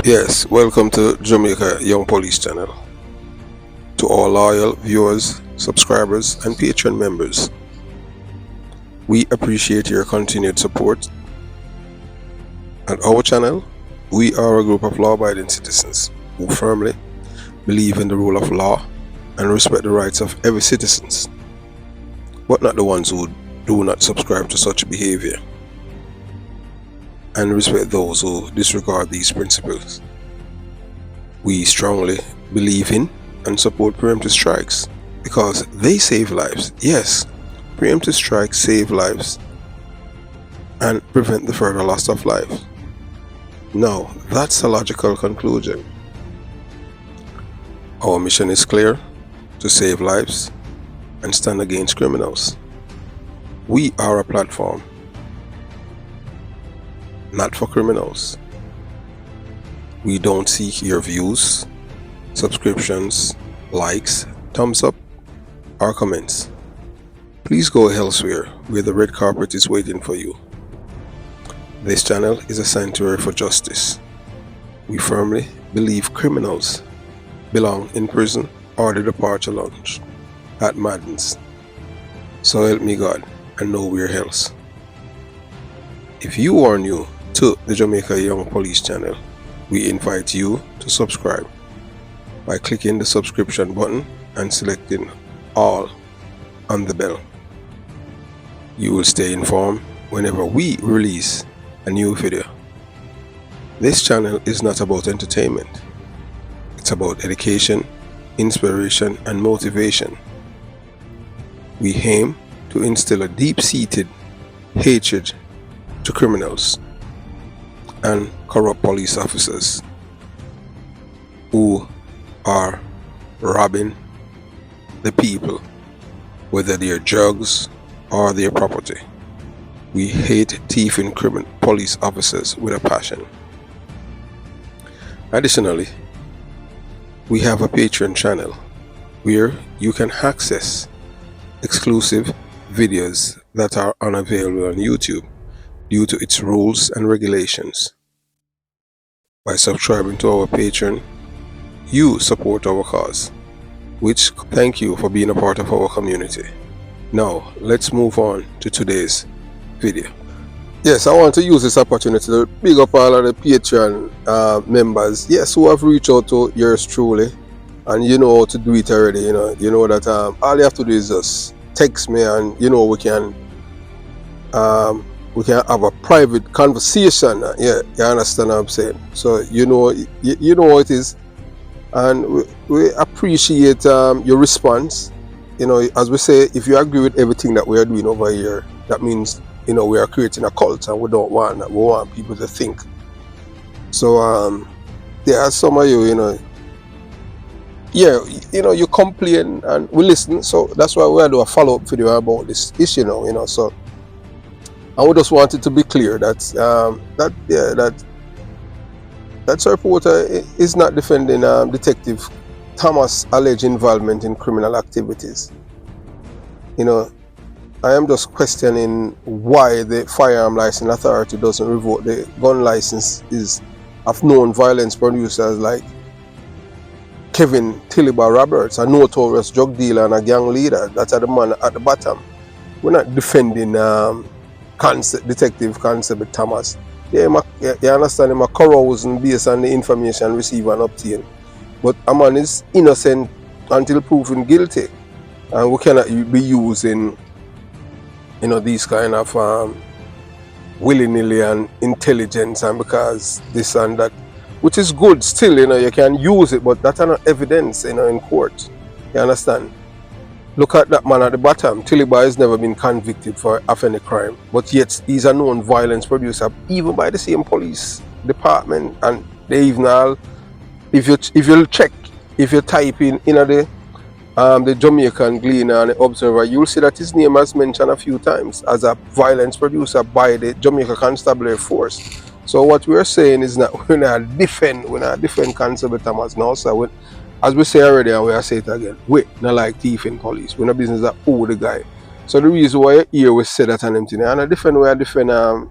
Yes, welcome to Jamaica Young Police Channel. To all loyal viewers, subscribers, and Patreon members, we appreciate your continued support. At our channel, we are a group of law-abiding citizens who firmly believe in the rule of law and respect the rights of every citizen, but not the ones who do not subscribe to such behavior, and respect those who disregard these principles. We strongly believe in and support preemptive strikes because they save lives. Yes, preemptive strikes save lives and prevent the further loss of life. Now, that's a logical conclusion. Our mission is clear: to save lives and stand against criminals. We are a platform, not for criminals. We don't seek your views, subscriptions, likes, thumbs up, or comments. Please go elsewhere where the red carpet is waiting for you. This channel is a sanctuary for justice. We firmly believe criminals belong in prison or the departure lounge at Madden's. So help me God and nowhere else. If you are new to the Jamaica Young Police Channel, we invite you to subscribe by clicking the subscription button and selecting all on the bell. You will stay informed whenever we release a new video. This channel is not about entertainment. It's about education, inspiration, and motivation. We aim to instill a deep-seated hatred to criminals and corrupt police officers who are robbing the people, whether they're drugs or their property. We hate thieving police officers with a passion. Additionally, we have a Patreon channel where you can access exclusive videos that are unavailable on YouTube due to its rules and regulations. By subscribing to our Patreon, you support our cause, which thank you for being a part of our community. Now, let's move on to today's video. Yes, I want to use this opportunity to big up all of the Patreon members, yes, who have reached out to yours truly, and you know how to do it already. You know that all you have to do is just text me, and we can have a private conversation. Yeah, you understand what I'm saying? So you know how it is, and we appreciate your response. As we say, if you agree with everything that we are doing over here, that means we are creating a cult, and we don't want that. We want people to think. So there are some of you, you complain and we listen. So that's why we do a follow-up video about this issue now. So I just wanted to be clear that that reporter is not defending Detective Thomas' alleged involvement in criminal activities. I am just questioning why the Firearm License Authority doesn't revoke the gun licenses of known violence producers like Kevin Tiliba Roberts, a notorious drug dealer and a gang leader. That's the man at the bottom. We're not defending Detective Constable Thomas. You understand, him a carousing based on the information received and obtained. But a man is innocent until proven guilty, and we cannot be using these kind of willy-nilly and intelligence, and because this and that, which is good still, you can use it, but that's not evidence in court. You understand? Look at that man at the bottom. Tiliba has never been convicted of any crime, but yet he's a known violence producer, even by the same police department. And they even all, if you type in the Jamaican Gleaner and the Observer, you'll see that his name has mentioned a few times as a violence producer by the Jamaica Constabulary Force. So what we're saying is that we're not defend Constable Thomas now. So as we say already, and we say it again, we not like thieving police. We're not business that owe the guy. So the reason why here we say that and them thing, and I defend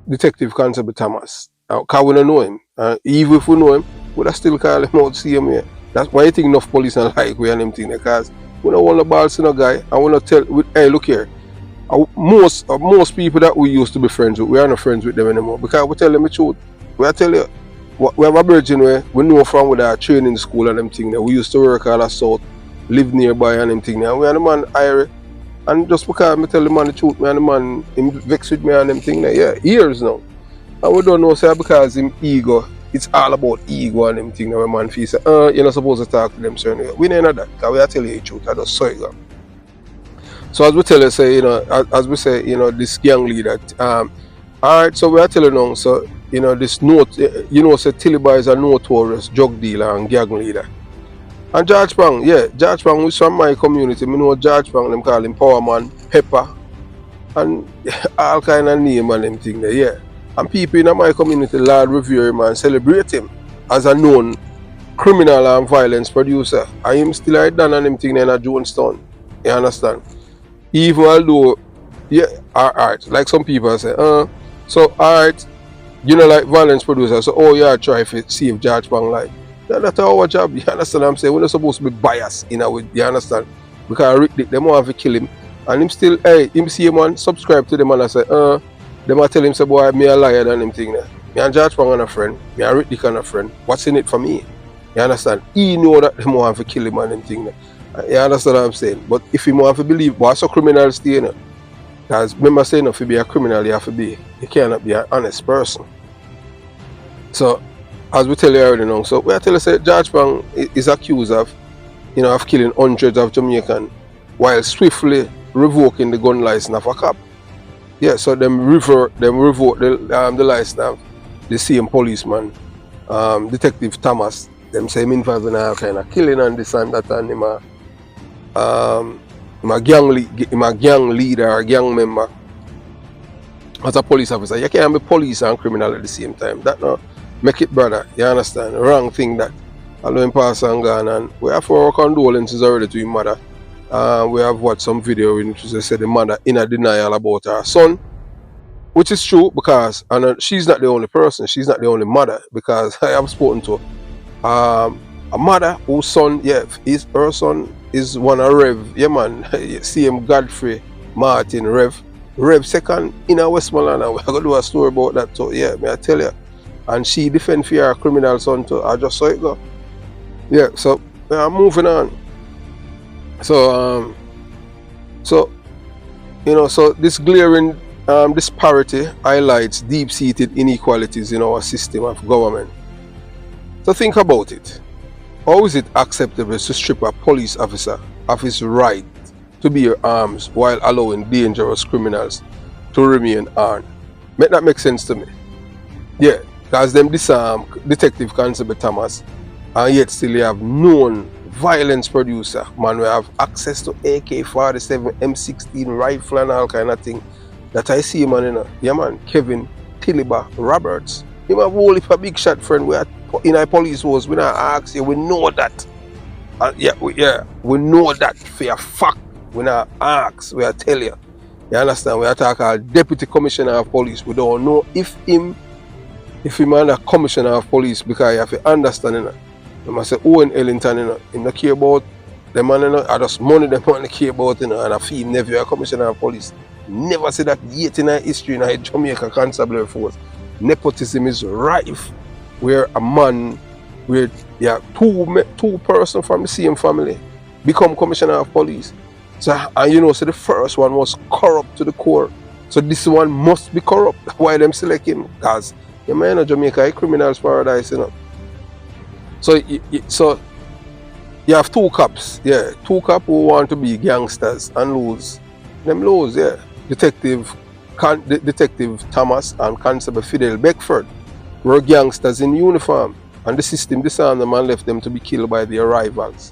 Detective Constable Thomas. Because we don't know him. Even if we know him, we still call him out same way. That's why I think enough police and like we and them thing because we don't want the balls in a guy and we not tell hey look here. Most people that we used to be friends with, we are not friends with them anymore because we tell them the truth. We tell you we have a virgin where we know from with our training school and them thing there. We used to work all south, live nearby and them thing there. And we are the man Irie. And just because I tell the man the truth, me and the man him vex with me and them thing there, yeah, years now. And we don't know say because him ego, it's all about ego and them thing that man feel say, you're not supposed to talk to them certain way. We don't know that, because we are telling you the truth, I just saw it go. So as we tell you say, as we say, this young leader, alright, so we are telling now, so this note, say Tiliba is a notorious drug dealer and gang leader. And George Pang, yeah, George Pang was from my community. I know George Pang, them call him Power Man, Pepper, and all kind of name and them thing there, yeah. And people in my community, Lord revere him and celebrate him as a known criminal and violence producer. And him still like done and them thing in a Jonestown. You understand? Even although, yeah, alright, like some people say, so alright, like violence producer, so yeah, try to save George Pang life. That's our job, you understand what I'm saying? We're not supposed to be biased in a way, you understand? Because they want to kill him. And him still, him see him and subscribe to them and I say, they might tell him, say, boy, me a liar than him thing there. Me and George Pang and a friend, me and Rick Dick and a friend. What's in it for me? You understand? He know that they want to kill him and them thing there. You understand what I'm saying? But if you want to believe, what's a criminal stay in it? Because remember saying if you be a criminal, you cannot be an honest person. So, as we tell you already now, so we tell you say George Pang is accused of, of killing hundreds of Jamaicans while swiftly revoking the gun license of a cop. Yeah, so them revoke the license of the same policeman, Detective Thomas. Them say him involved in all kind of killing and this and that, and him a gang leader or gang member as a police officer. You can't be police and criminal at the same time. That no make it, brother. You understand? Wrong thing that. Although him pass and gone, and we have our condolences already to his mother. We have watched some video in which they said the mother in a denial about her son, which is true because she's not the only person. She's not the only mother because I have spoken to a mother whose son, yeah, her son is one of Rev, yeah man, see him Godfrey Martin Rev second in a Westmoreland, and we're gonna do a story about that too. Yeah, may I tell you. And she defend for her criminal son too. I just saw it go. Yeah, so I'm moving on. So so this glaring disparity highlights deep-seated inequalities in our system of government. So think about it. How is it acceptable to strip a police officer of his right to bear arms while allowing dangerous criminals to remain armed? Make that make sense to me? Yeah, because them disarm Detective Constable Thomas, and yet still you have known violence producer, man, we have access to AK-47, M16 rifle and all kind of thing. That I see, man, yeah man, Kevin Tiliba Roberts. Him have whole if a big shot friend we are in our police force, we not ask you, we know that. We know that for a fact. We not ask, we are tell you. You understand? We are talking our deputy commissioner of police. We don't know if him under commissioner of police because you have to understand it. They must say Owen Ellington, him not care about the man, I just money them want to care about, and I feel never a commissioner of police. Never say that yet in our history in our Jamaica constabulary force. Nepotism is rife where a man where two persons from the same family become commissioner of police. So and so the first one was corrupt to the core. So this one must be corrupt. Why them select him? Because the man of Jamaica is criminal's paradise, So you have two cops, yeah. Two cops who want to be gangsters and lose. Them lose, yeah. Detective Thomas and Constable Fidel Beckford were gangsters in uniform, and the system disarmed them and left them to be killed by their rivals.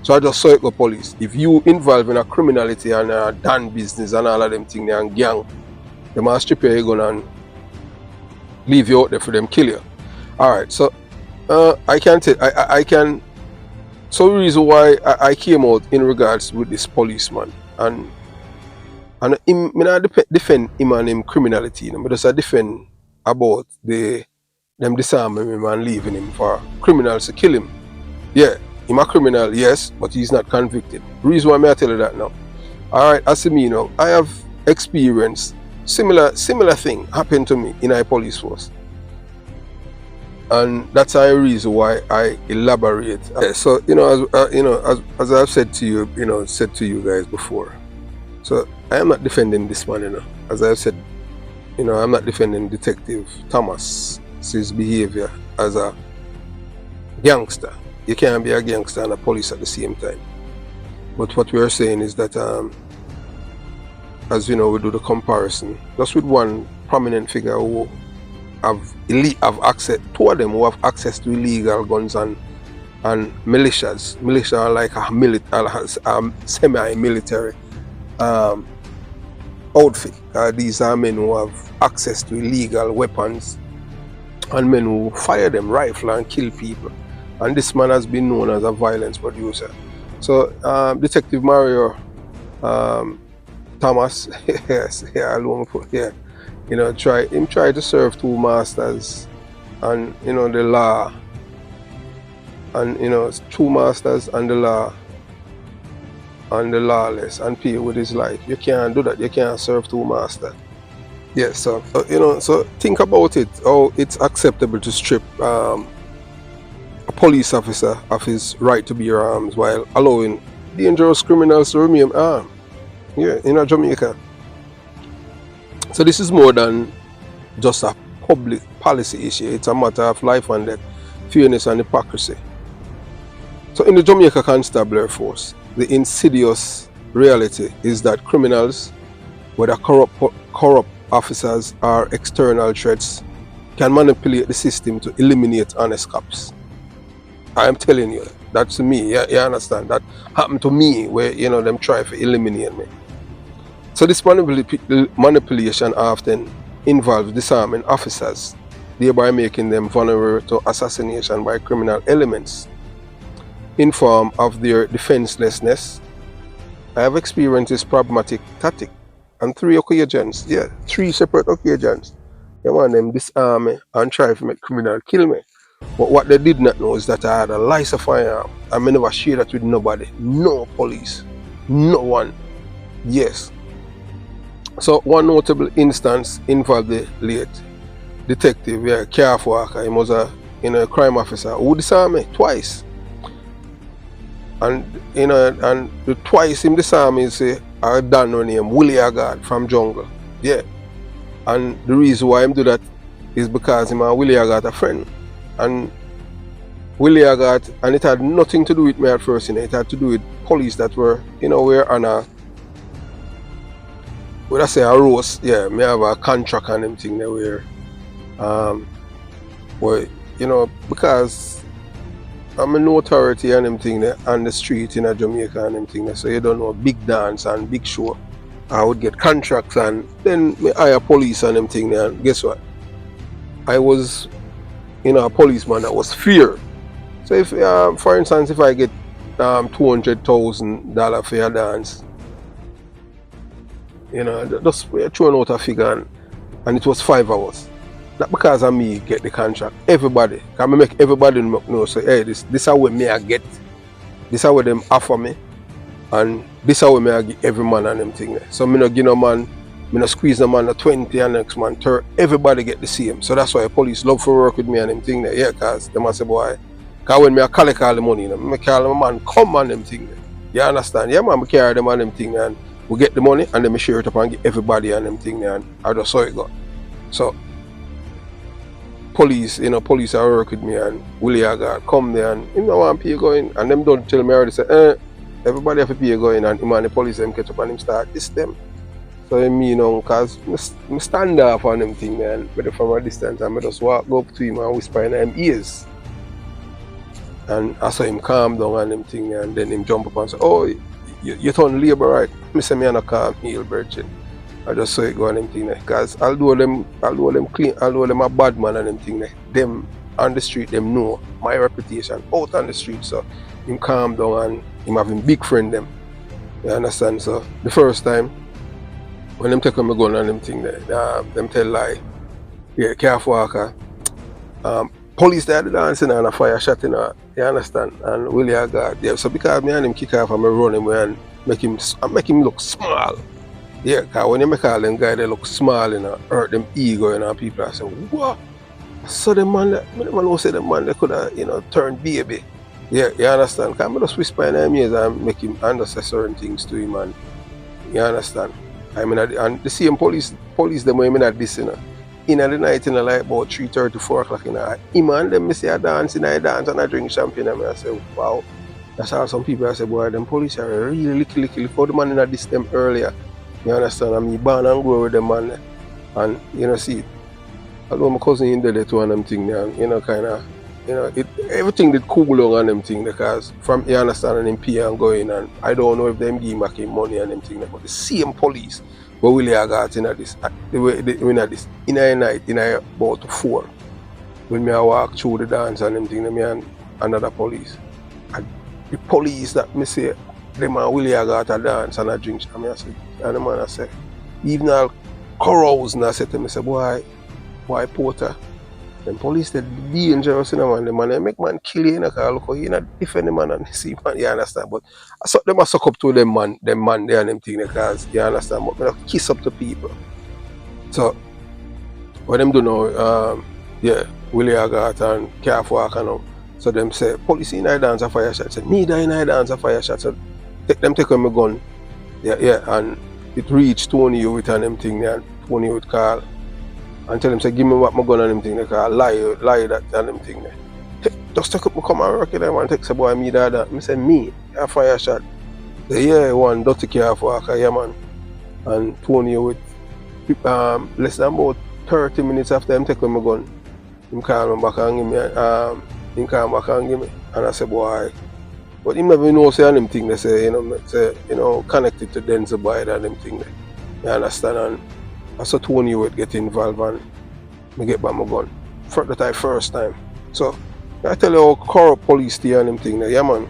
So I just saw it go police. If you involved in a criminality and a done business and all of them things and gang, they must strip your gun and leave you out there for them kill you. Alright, so I can so the reason why I came out in regards with this policeman and him, I not defend him and him criminality, but just I defend about the them disarming him and leaving him for criminals to kill him. Yeah, him a criminal, yes, but he's not convicted. Reason why I tell you that now. Alright, as me now, I have experienced similar thing happened to me in a police force. And that's a reason why I elaborate. So as I've said to you, said to you guys before. So I am not defending this man, As I've said, I'm not defending Detective Thomas's behavior as a gangster. You can't be a gangster and a police at the same time. But what we are saying is that, as we do the comparison, just with one prominent figure who have access, two of them who have access to illegal guns and militias. Militia are like a semi-military outfit. These are men who have access to illegal weapons and men who fire them rifle and kill people. And this man has been known as a violence producer. So Detective Mario Thomas, yes, try to serve two masters, and the law, and two masters and the law and the lawless, and pay with his life. You can't do that. You can't serve two masters. Yes, so so think about it. How it's acceptable to strip a police officer of his right to bear arms while allowing dangerous criminals to remain armed. Yeah, in Jamaica. So this is more than just a public policy issue. It's a matter of life and death, fairness and hypocrisy. So in the Jamaica Constabulary Force, the insidious reality is that criminals, whether corrupt officers or external threats, can manipulate the system to eliminate honest cops. I am telling you, that's me. You understand? That happened to me where them try to eliminate me. So this manipulation often involves disarming officers, thereby making them vulnerable to assassination by criminal elements. In form of their defenselessness, I have experienced this problematic tactic on 3 occasions. Yeah, 3 separate occasions. They want them disarm me and try to make criminal kill me. But what they did not know is that I had a license firearm. I never share that with nobody. No police. No one. Yes. So one notable instance involved the late detective, Calf Walker. He was a crime officer who disarmed me twice. And and the twice him disarmed me, say I done no name Willie Agard from Jungle. Yeah. And the reason why him do that is because him and Willie Agard a friend. And Willie Agard, and it had nothing to do with me at first, it had to do with police that were, we're on a, would I say a roast, yeah, me have a contract and them thing there where, because I'm a authority and them thing there on the street in Jamaica and them thing there, so you don't know big dance and big show. I would get contracts and then me hire police and them thing there, and guess what? I was, a policeman that was feared. So if, for instance, if I get $200,000 for your dance, just throwing out a figure and it was 5 hours. Not because of me get the contract. Everybody, can make everybody know, say, hey, this is how me I get. This is how them offer me. And this is how me I give every man and them thing there. So me no give no man, me no squeeze no man a 20 and next man 30. Everybody get the same. So that's why police love to work with me and them thing there. Yeah, cause they must say, boy, cause when me I collect all the money, me call them man come and them thing there. You understand? Yeah, man, me carry them and them thing there, and we get the money and then we share it up and give everybody and them thing there, and I just saw it go. So police, police are work with me and Willie Agard come there and want pay going, and them don't tell me already say, everybody have to pay going, and him and the police them catch up and him start this them. So me cause me stand up on them thing there, and from a distance and I just walk up to him and whisper in him ears. And I saw him calm down and them thing, and then him jump up and say, oh, you turn labor right. I say me and a calm heel virgin. I just saw it go on them thing there. Cause although them clean, although them a bad man and them thing there, them on the street them know my reputation out on the street. So him calm down and him having big friend them. You understand? So the first time when them take on my gun and them thing there, them tell lie, yeah, Calf Walker, Police there dancing and a fire shot in her, you understand? And Willie I got yeah. So because me and him kick off and me run him and make him look small. Yeah, cause when you make all them guys they look small, hurt them ego, people are saying, what? So the man who say the man they could have, turned baby. Yeah, you understand? Cause I just whisper in him ears and make him understand certain things to him, and you understand? I mean, and the same police them when I this, in the night, like about 3:30, 4 o'clock, him and them, me say I dance, I dance and I drink champagne, and I say, wow. That's how some people I say, boy, them police are really licky for the man in this them earlier. You understand? I'm born and grow with them man. And see, although my cousin in there too and them thing there, everything did cool down on them thing because from you understand and them pay and going and I don't know if them give back him money and them thing there, but the same police but Willie I got in this in a night in about 4 when me I walk through the dance and them thing there, me and another police. And the police that me say them and Willie I got a dance and a drink and I say and the man I say even all corals and I said to me say boy Porter, them police they dangerous man, the man they make man kill you because look how you not defend the man and see man, you understand? But I saw them a suck up to them man there and them thing because you understand, but me kiss up to people. So what them do now, Willie Agat and Careful and so them say police in I dance a fire shot. Say me die in I dance a fire shot. So take on my gun. Yeah, and it reached Tony with and them thing there and Tony would call and tell him say give me what my gun and them thing there cause lie that and them thing there. Just take up my come and work with them and take say boy me that. Me say me a fire shot. Say yeah one dirty Careful yeah man. And Tony with less than about 30 minutes after him take on my gun. Him call me back and give me and I say boy, but him never know say and them thing they say, connected to Denzel Boyd and them thing there. You understand? And I saw Tony would get involved and me get back my gun. For the first time. So I tell you how corrupt police stay and them thing there, yeah man.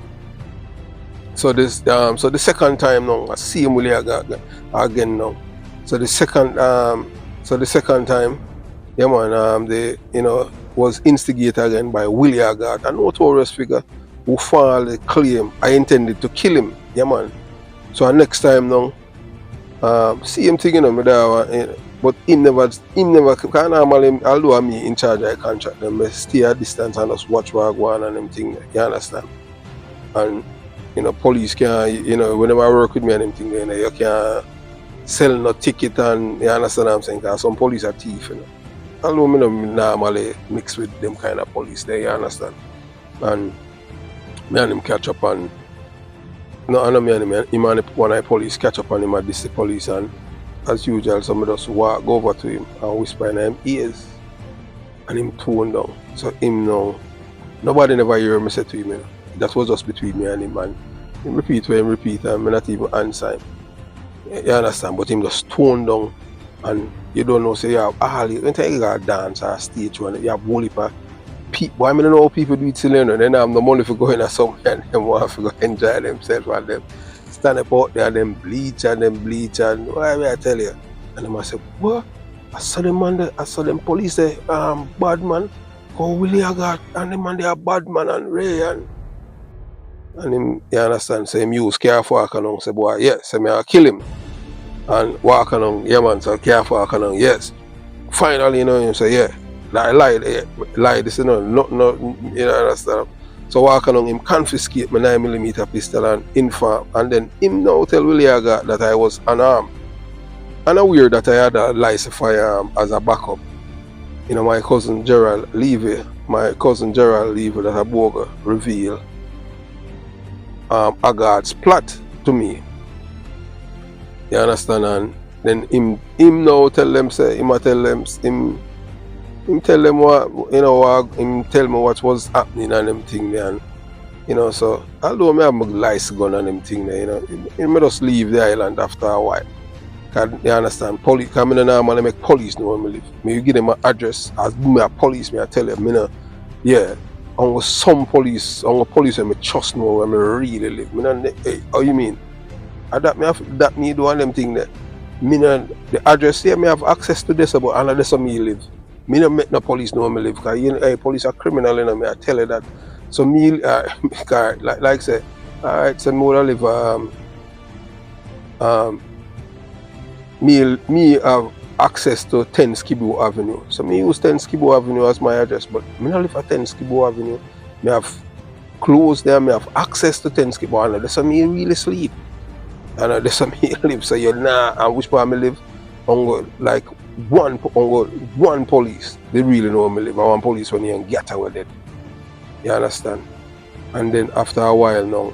So this so the second time now, I see him Willie again now. So the second time, yeah man, they was instigated again by Willie Agat, a notorious figure who filed a claim I intended to kill him. Yeah man. So next time now, see him thinking of me there, but him never can normally although I'm in charge I contract them, stay at distance and just watch what I go on and them thing. You understand? And police can whenever I work with me and them thing, you can't sell no ticket and you understand what I'm saying? Because some police are thief, Although me normally mix with them kind of police there, you understand? And me and him catch up and him and one of the police catch up on him at this police and as usual somebody just go over to him and whisper in him ears and him tone down. So him now nobody never hear me say to him, that was just between me and him and him repeat and me not even answer him. You understand? But him just tone down and you don't know say you have all you got dance or stage one, you have whole heap of people. Boy, I don't know how people do it till then have no money for going somewhere and them want to go enjoy themselves and them stand up out there and them bleach and why I tell you? And them I say, what? I saw them police say, bad man, how Willie I got and them man they are bad man and Ray and him, you understand, so him use Careful and say, boy, yes, say me I kill him. And walk along, yeah man, so Careful walk along, yes. Finally, him say, yeah, lie, this you understand. So walk along, him confiscate my 9mm pistol and inform, and then him now tell Willie Aga that I was unarmed. And I weird that I had a license firearm as a backup. My cousin Gerald Levy that a boga reveal Agat's plot to me. You understand? And then him now tell them what him tell me what was happening and them thing there and so although I have my license gun and them thing there, he may just leave the island after a while. Cause you understand, police come in normally make police know where I live. Me you give them my address as me a police, me I tell them, yeah. And some police when me trust know where me really live. Hey, how you mean? That me do one them thing there. The address here me have access to this but another some me live. Me not make no police know me live, because you know, hey, police are criminal, you know, me I tell you that. So me, like I say, alright, so me would live um me have access to 10 Skibo Avenue. So me use 10 Skibo Avenue as my address, but me not live at 10 Skibo Avenue. Me have clothes there, me have access to 10 Skibo Avenue. That's how me really sleep. And that's how me live. So you nah, and which part me live? Like one police. They really know me live. And one police when you get away dead. You understand? And then after a while now,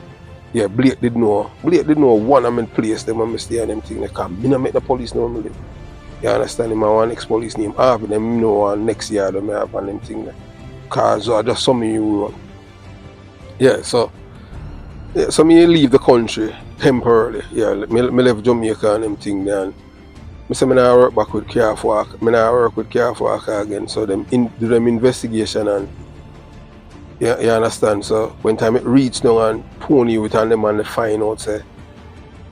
yeah, Blake did know one of my place them and me stay and them thing they come. Me not make the police know me live. You understand? Him one ex-police named Harvey, them know next year they may have and them thing there. Cause I just saw me run. Yeah, so me leave the country temporarily. Yeah, me left Jamaica and them thing there. And I say me now work back with Carefalk. Me now work with Carefalk again. So them do them investigation and you understand. So when time it reach now and Pony with and them and they find out say,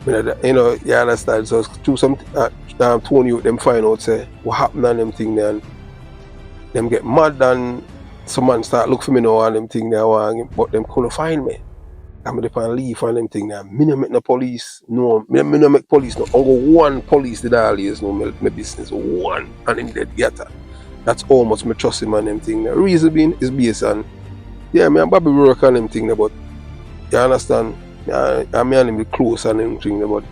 you know, you understand. So through some Tony with them find out say what happened and them thing there and them get mad and some man start look for me now and them thing there, but them couldn't find me. I'm on leave and them thing there. Me no make no police, no, me no make police no. Only one police did always know my business. One and in dead getter. That's how much me trust him and them thing there. Reason being is based on yeah, me and Bobby work on them thing there, but you understand? I me and him be close and them thing there, but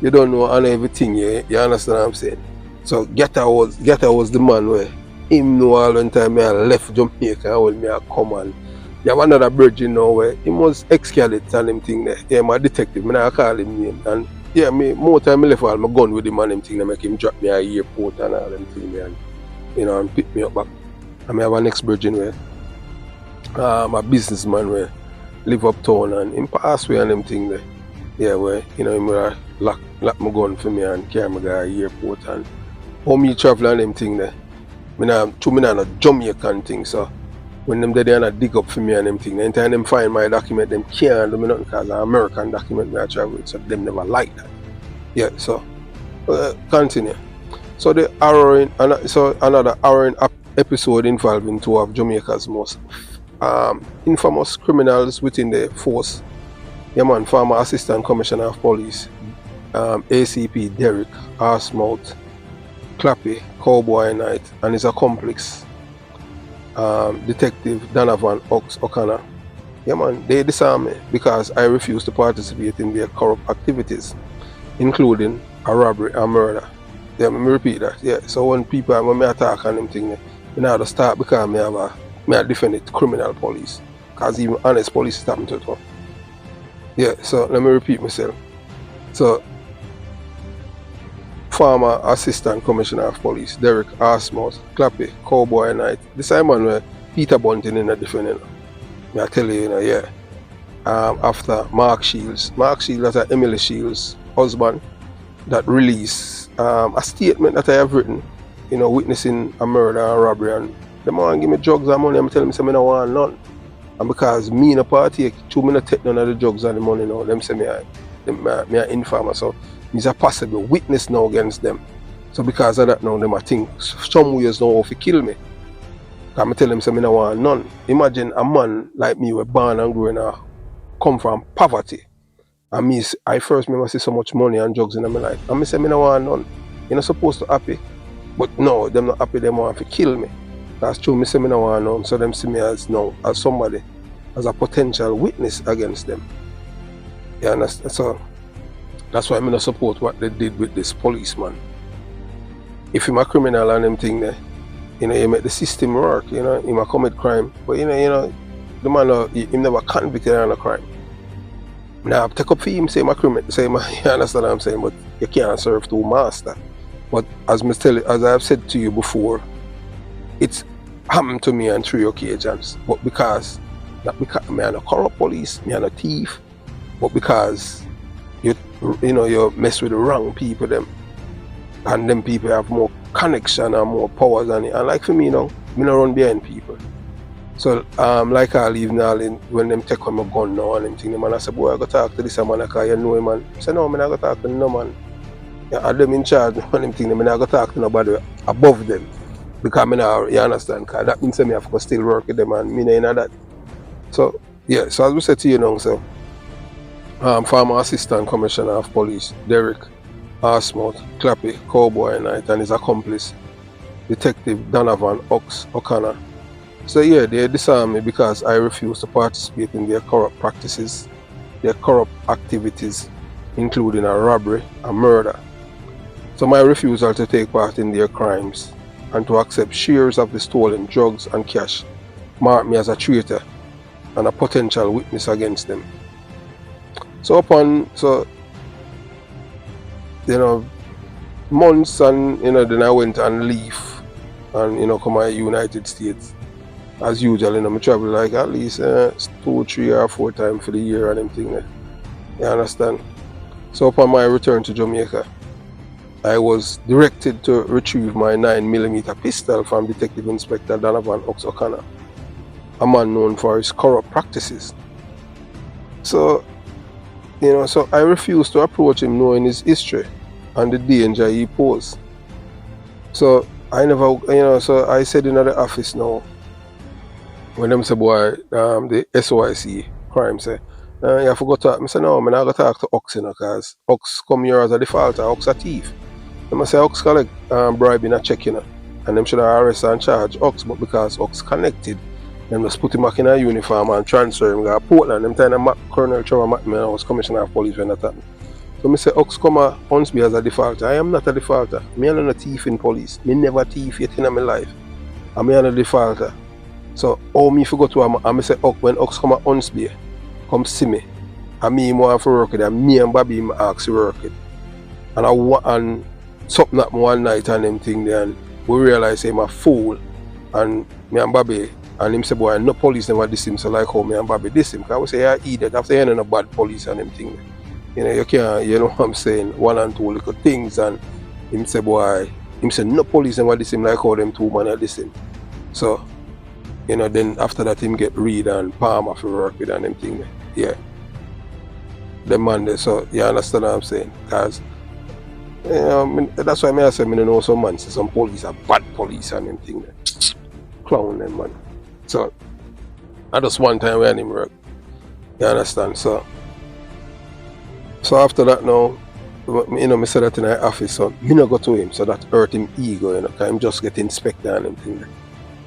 you don't know on everything, you understand what I'm saying? So Getta was the man where him know all the time I left Jamaica and when me I come and you have another virgin now where he was ex-cadet and them thing there. Yeah, my detective, I call him name. And yeah, me more time I left all my gun with him and them thing, they make him drop me at the airport and all them thing there and you know and pick me up back. And I have an ex-virgin where a businessman where live uptown and him pass away and them thing there. Yeah, where you know him lock my gun for me and carry me to the airport and how me travel and them thing there. Me not a Jamaican thing, so when them there and dig up for me and them thing, anytime them find my document, them can't do me nothing because an American document me I travel with, so them never like that. Yeah, so continue. So the harrowing, so another harrowing episode involving two of Jamaica's most infamous criminals within the force. Yeah man, former Assistant Commissioner of Police, ACP Derek Arsmouth Clappy Cowboy Knight and his accomplice, Detective Donovan Ox O'Connor. Yeah man, they disarmed me because I refused to participate in their corrupt activities, including a robbery and murder. Yeah, let me repeat that. Yeah, so when me attack and them thing, me now to start because me I defend it criminal police. Because even honest police is happening to it. Yeah, so let me repeat myself. So former Assistant Commissioner of Police, Derek Arsmouth Clappy Cowboy Knight. This time man where Peter Bunting in a defending. I tell you, you know, yeah. After Mark Shields, that's Emily Shields' husband, that released a statement that I have written, you know, witnessing a murder and robbery, and the man give me drugs and money, I'm telling me say I don't want none. And because me in a party, two me not take none of the drugs and the money now, them say me I informer, so me's a possible witness now against them. So because of that now, them I think some ways now if you kill me. I tell them say I don't want none. Imagine a man like me were born and growing up, come from poverty. And me, I first remember see so much money and drugs in my life. And I say I don't want none. You're not supposed to happy. But no, them not happy, them want to kill me. That's true, I say I don't want none. So them see me as somebody, as a potential witness against them. You understand? So that's why I don't support what they did with this policeman. If he's a criminal and them thing there, you know, you make the system work, you know, he might commit crime. But you know, the man he never convicted on a crime. Now take up for him, say my criminal, say my you understand what I'm saying, but you can't serve two masters. But as I've said to you before, it's happened to me on 3 occasions. But because not because me are a corrupt police, me are a thief, but because you mess with the wrong people them. And them people have more connection and more powers than it. And like for me now, me not run behind people. So like I leave now when them take on my gun now and them thing, the man I say, boy I go talk to this man because you know him man. I say no, I not go talk to no man. Yeah, them in charge and them thing, I not go talk to nobody above them. Because me now, you understand, because that means me have to still work with them and me know that. So yeah, so as we said to you now, so former Assistant Commissioner of Police, Derek Arsmouth, Clappy, Cowboy Knight, and his accomplice, Detective Donovan Ox O'Connor. So yeah, they disarmed me because I refused to participate in their corrupt practices, their corrupt activities, including a robbery and murder. So my refusal to take part in their crimes and to accept shares of the stolen drugs and cash marked me as a traitor and a potential witness against them. So months and then I went on leave and come to United States. As usual, I travel like at least 2, 3 or 4 times for the year and everything there. You understand? So upon my return to Jamaica, I was directed to retrieve my 9mm pistol from Detective Inspector Donovan Ox O'Connor, a man known for his corrupt practices. So I refused to approach him knowing his history and the danger he posed. So I never, so I said in the office now, when them say, boy, the SOIC crime say, you forgot to talk. I say, no, I'm not going to talk to Ox, because Ox come here as a defaulter, Ox a thief. Them say Ox collect bribe in a check, and them should have arrest and charge Ox, but because Ox connected, them just put him back in a uniform and transfer him to Portland. Them time Colonel Trevor McMahon, I was Commissioner of Police when that happened. So I say Ox come hunts me as a defaulter. I am not a defaulter. Me am not a thief in police. Me never thief yet in my life. And me am a defaulter. So me forgot to I say Ox, when Ox come hunts me, come see me. And me want to work with them. Me and Bobby ask to work with. And something happened one night and them thing there, and we realize I'm a fool. And me and Bobby, and him say, boy, no police never diss him, so like how me and Bobby diss him. Because I say, yeah, idiot, after you no bad police and them thing. You can't, you know what I'm saying, 1 and 2 little things, and him say, boy, him say, no police never diss him like how them 2 men diss him. So, then after that, him get Reed and Palmer for work with and them thing. Yeah. The man there, so you understand what I'm saying? Because, that's why I say, I know some man, say some police are bad police and them thing. Clown them, man. So, I just one time when him work. You understand? So after that now, me said that in the office, so me not go to him, so that hurt him ego, because him just get inspected and them thing.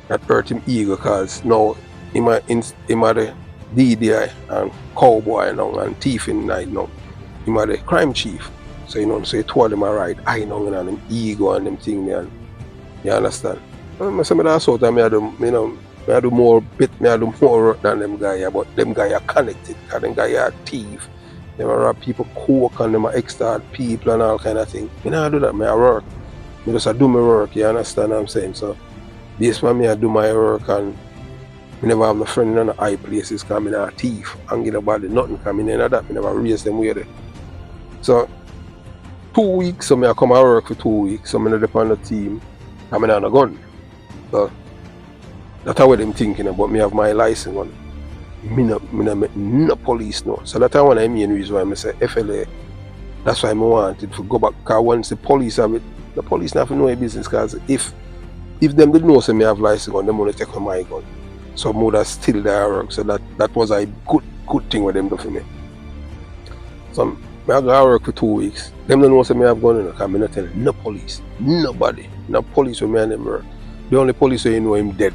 That hurt him ego, because now him a the DDI and cowboy now and thieving night now. Him a the crime chief. So so he told them alright, I know and them ego and them thing there. You understand? I say that's how I do more work than them guys, but them guys are connected, because them guys are thief. Them are people cook and them are extort people and all kind of thing. I do that, I work. I just do my work, you understand what I'm saying? So this one I do my work, and I never have no friend in the high places because I'm a thief and get nobody nothing, because I know that I never raise them way there. So 2 weeks, so I come and work for 2 weeks, so I not on the team, and I have a gun. So that's how them thinking about me have my license on. Me no police no. So that's one of the main reason why I say FLA. That's why I wanted to go back, because once the police have it, the police not have no business, because if them didn't know say me have license gun, them want to take on my gun. So more that still there work. So that was a good thing with them do for me. So I go work for 2 weeks. Them don't know say me have gun, because I'm not telling no police, nobody, no police with me and them work. The only police who know him dead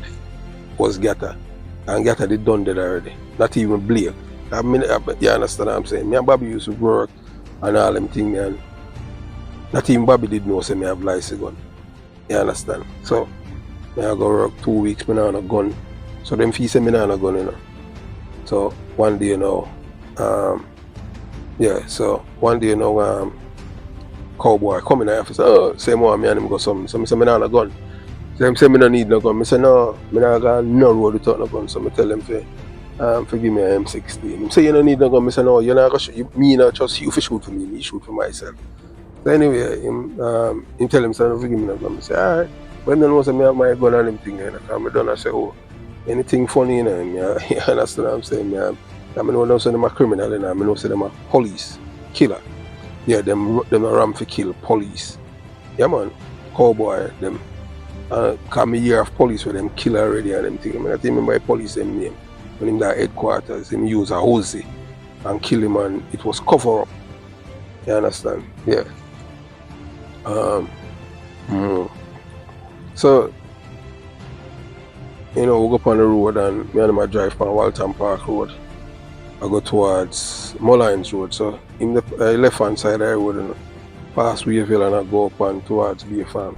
was Gata. And Gata did done dead already. Not even Blake. You understand what I'm saying? Me and Bobby used to work and all them things, and not even Bobby did know say me have license gun. You understand? So I go work 2 weeks, me not have a gun. So them fee say me not have a gun, So one day so one day cowboy come in the office, say more me and him go something. So I say me not have a gun. So them say me no need no gun. I say no, me not got no road without no gun. So I tell them for give me an M16. Them say you don't need no gun. I say no, you're not gonna me not trust you for shoot for me shoot for myself. So anyway, him tell him say no, for give me no gun. I say alright. When they know say me have my gun and them thing, I done I say, oh, anything funny, you understand what I'm saying? I know them say them a criminal, I know say them a police killer. Yeah, them a ram for kill police. Yeah man, cowboy them. Cause me hear of police where them kill already and them thing. I mean, I think remember the police them name. When him that headquarters, him use a hose and kill him, and it was cover up. You understand? Yeah. So, you know, we go up on the road and me and him drive on Walton Park Road. I go towards Mullines Road. So in the left hand side of the road, you know, past Wayville, and I go up and towards Bay Farm.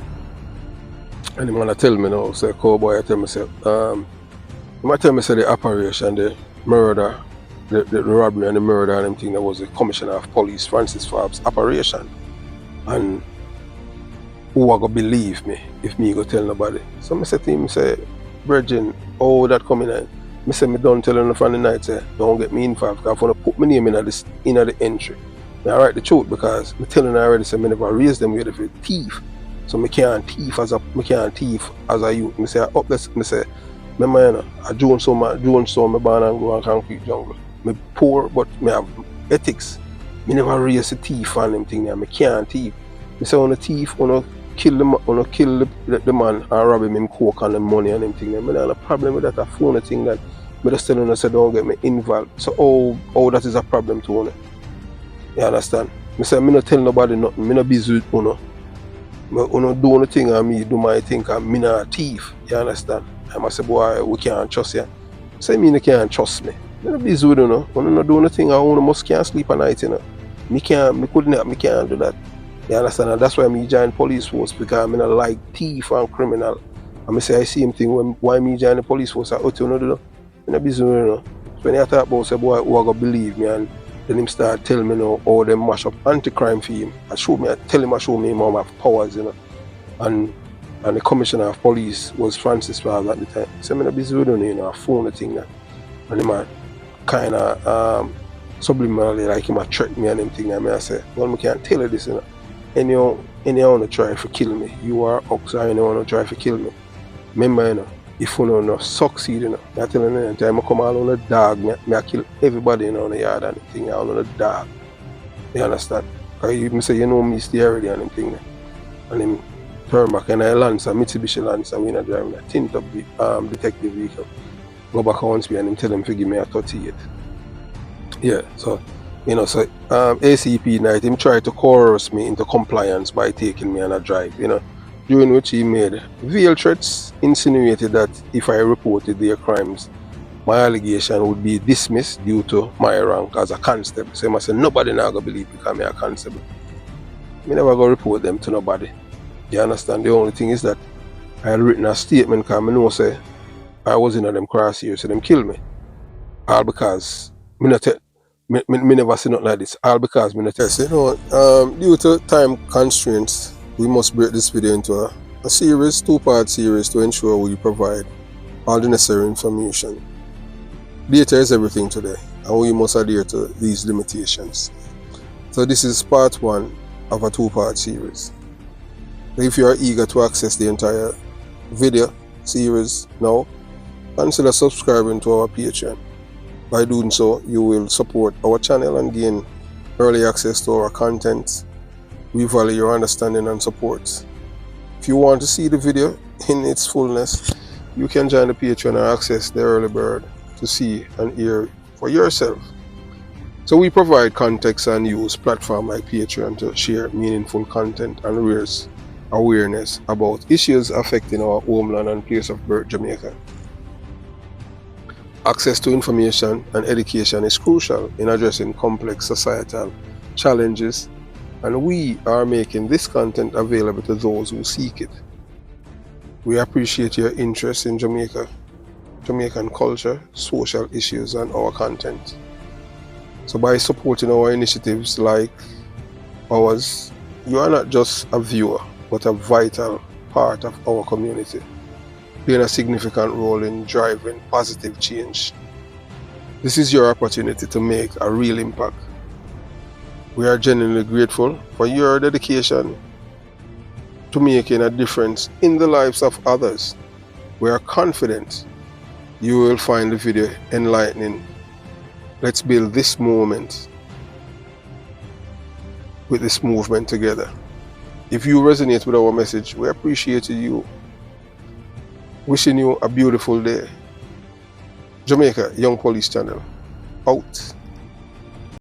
And the man tell me now, say cowboy, I tell me say, he might tell me say the operation, the murder, the robbery and the murder and everything, that was the Commissioner of Police, Francis Forbes' operation. And who are gonna believe me if me go tell nobody? So I say to him, say, Virgin, oh that coming in. I say me don't tell him from the night, say, don't get me involved, because I want to put my name in the entry. I write the truth because I tell him already, say, I never raised them with a thief. So I can't thief as a youth. I say, up this, I say, remember, you know, I Jones so my born and go on concrete jungle. Me poor, but me have ethics. Me never raise a thief and them thing. I can't thief. I say, on a thief, on kill the man and rob him coke and the money and them thing. I mean, I have a problem with that. I phone a thing that I just tell him, I say, don't get me involved. So, oh, that is a problem to me. You understand? I say, me not tell nobody nothing. Me not busy with uno. Uno do anything and me do my thing and me not a thief. You understand? I must say, boy, we can't trust you. Say me can't trust me. Me not busy with uno. Uno not do anything and uno must can't sleep at night, you know. Me can't do that. You understand? And that's why me join police force, because I not like thief and criminal. And I say I see him think why me join the police force, I ought to do that. I'm not busy with you know. So when I talk about say boy who are gonna believe me, and then him start telling me now how them mash up anti-crime for him. I tell him him how have powers, you know. And the Commissioner of Police was Francis Forbes at the time. So I'm not busy with you know, I phone the thing that. And him kinda subliminally like him threaten me and them thing, and I say, well, I can't tell you this, you know. Anyone to try to kill me, you are ox, or anyone to try to kill me. Remember, you know, if you don't succeed, you know, I tell you, anytime I come all on a dog, I kill everybody, you know, in the yard and thing, all on a dog. You understand? Because you say, you know me, stay already and thing. And him turn back and I Lancer, Mitsubishi Lancer, we not driving a tint up detective vehicle. Go back once me and him tell him to give me a 38. Yeah, so, you know, so ACP night, him tried to coerce me into compliance by taking me on a drive, you know, during which he made veiled threats, insinuated that if I reported their crimes, my allegation would be dismissed due to my rank as a constable. So he must say, nobody now gonna believe because I'm a constable. Me never gonna report them to nobody. You understand? The only thing is that I had written a statement because I know say I was in them crosshairs, so them kill me. All because me never say nothing like this. All because me not tell. You know, due to time constraints, we must break this video into a series, two-part series, to ensure we provide all the necessary information. Data is everything today, and we must adhere to these limitations. So this is part one of a two-part series. If you are eager to access the entire video series now, consider subscribing to our Patreon. By doing so, you will support our channel and gain early access to our content. We value your understanding and support. If you want to see the video in its fullness, you can join the Patreon and access the early bird to see and hear for yourself. So we provide context and use platforms like Patreon to share meaningful content and raise awareness about issues affecting our homeland and place of birth, Jamaica. Access to information and education is crucial in addressing complex societal challenges, and we are making this content available to those who seek it. We appreciate your interest in Jamaica, Jamaican culture, social issues, and our content. So by supporting our initiatives like ours, you are not just a viewer, but a vital part of our community, playing a significant role in driving positive change. This is your opportunity to make a real impact. We are genuinely grateful for your dedication to making a difference in the lives of others. We are confident you will find the video enlightening. Let's build this moment with this movement together. If you resonate with our message, we appreciate you Wishing you a beautiful day. Jamaica Young Police Channel, out.